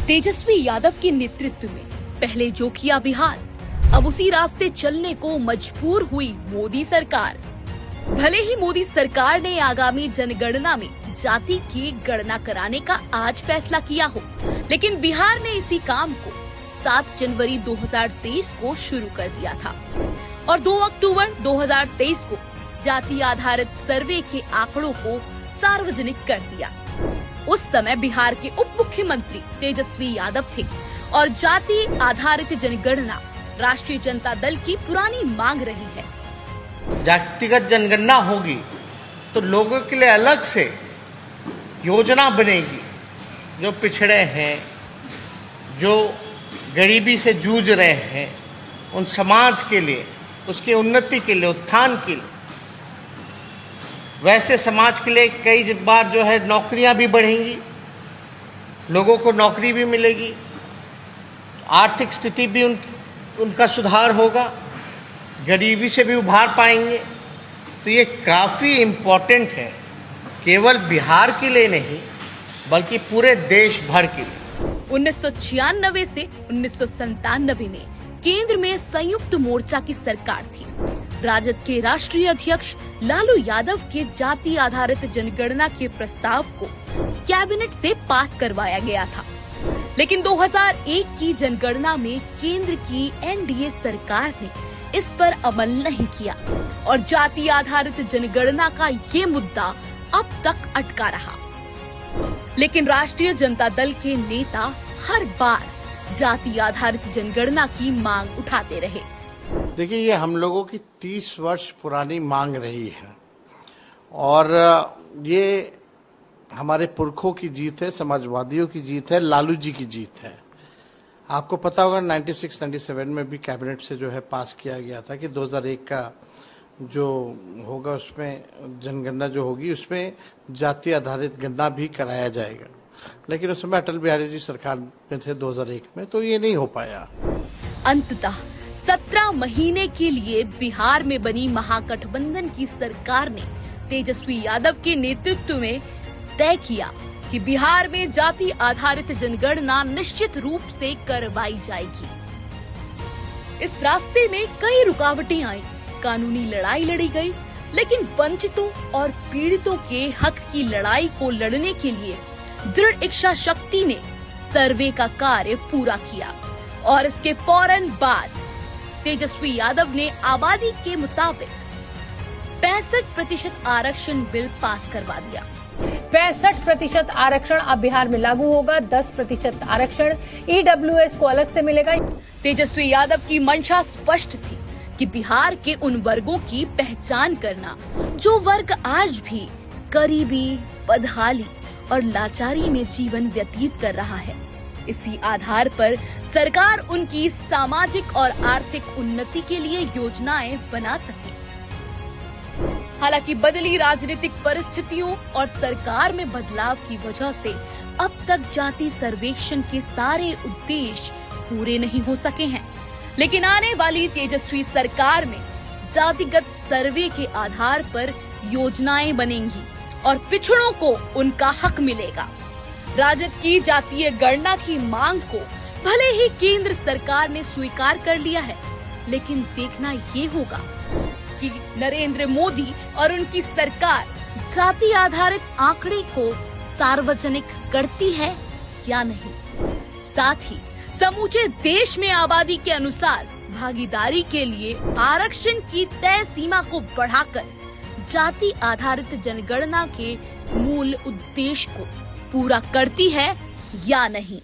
तेजस्वी यादव के नेतृत्व में पहले जो किया बिहार, अब उसी रास्ते चलने को मजबूर हुई मोदी सरकार। भले ही मोदी सरकार ने आगामी जनगणना में जाति की गणना कराने का आज फैसला किया हो, लेकिन बिहार ने इसी काम को 7 जनवरी 2023 को शुरू कर दिया था और 2 अक्टूबर 2023 को जाति आधारित सर्वे के आंकड़ों को सार्वजनिक कर दिया। उस समय बिहार के उप मुख्यमंत्री तेजस्वी यादव थे और जाति आधारित जनगणना राष्ट्रीय जनता दल की पुरानी मांग रही है। जातिगत जनगणना होगी तो लोगों के लिए अलग से योजना बनेगी, जो पिछड़े हैं, जो गरीबी से जूझ रहे हैं, उन समाज के लिए, उसकी उन्नति के लिए, उत्थान के लिए। वैसे समाज के लिए कई बार जो है नौकरियां भी बढ़ेंगी, लोगों को नौकरी भी मिलेगी, आर्थिक स्थिति भी उनका सुधार होगा, गरीबी से भी उभार पाएंगे। तो ये काफ़ी इम्पोर्टेंट है, केवल बिहार के लिए नहीं बल्कि पूरे देश भर के लिए। 1996 से 1997 में केंद्र में संयुक्त मोर्चा की सरकार थी। राजद के राष्ट्रीय अध्यक्ष लालू यादव के जाति आधारित जनगणना के प्रस्ताव को कैबिनेट से पास करवाया गया था, लेकिन 2001 की जनगणना में केंद्र की एनडीए सरकार ने इस पर अमल नहीं किया और जाति आधारित जनगणना का ये मुद्दा अब तक अटका रहा। लेकिन राष्ट्रीय जनता दल के नेता हर बार जाति आधारित जनगणना की मांग उठाते रहे। देखिए, ये हम लोगों की 30 वर्ष पुरानी मांग रही है और ये हमारे पुरखों की जीत है, समाजवादियों की जीत है, लालू जी की जीत है। आपको पता होगा 96-97 में भी कैबिनेट से जो है पास किया गया था कि 2001 का जो होगा उसमें जनगणना जो होगी उसमें जाति आधारित गणना भी कराया जाएगा, लेकिन उस समय अटल बिहारी जी सरकार में थे 2001 में, तो ये नहीं हो पाया। अंततः 17 महीने के लिए बिहार में बनी महागठबंधन की सरकार ने तेजस्वी यादव के नेतृत्व में तय किया कि बिहार में जाति आधारित जनगणना निश्चित रूप से करवाई जाएगी। इस रास्ते में कई रुकावटें आई, कानूनी लड़ाई लड़ी गई, लेकिन वंचितों और पीड़ितों के हक की लड़ाई को लड़ने के लिए दृढ़ इच्छा शक्ति ने सर्वे का कार्य पूरा किया और इसके फौरन बाद तेजस्वी यादव ने आबादी के मुताबिक 65% आरक्षण बिल पास करवा दिया। 65% आरक्षण अब बिहार में लागू होगा। 10% आरक्षण ईडब्ल्यूएस को अलग से मिलेगा। तेजस्वी यादव की मंशा स्पष्ट थी कि बिहार के उन वर्गों की पहचान करना जो वर्ग आज भी गरीबी, बदहाली और लाचारी में जीवन व्यतीत कर रहा है। इसी आधार पर सरकार उनकी सामाजिक और आर्थिक उन्नति के लिए योजनाएं बना सके। हालांकि बदली राजनीतिक परिस्थितियों और सरकार में बदलाव की वजह से अब तक जाति सर्वेक्षण के सारे उद्देश्य पूरे नहीं हो सके हैं, लेकिन आने वाली तेजस्वी सरकार में जातिगत सर्वे के आधार पर योजनाएं बनेंगी और पिछड़ों को उनका हक मिलेगा। राजद की जातीय गणना की मांग को भले ही केंद्र सरकार ने स्वीकार कर लिया है, लेकिन देखना ये होगा कि नरेंद्र मोदी और उनकी सरकार जाति आधारित आंकड़े को सार्वजनिक करती है या नहीं। साथ ही समूचे देश में आबादी के अनुसार भागीदारी के लिए आरक्षण की तय सीमा को बढ़ाकर जाति आधारित जनगणना के मूल उद्देश्य को पूरा करती है या नहीं।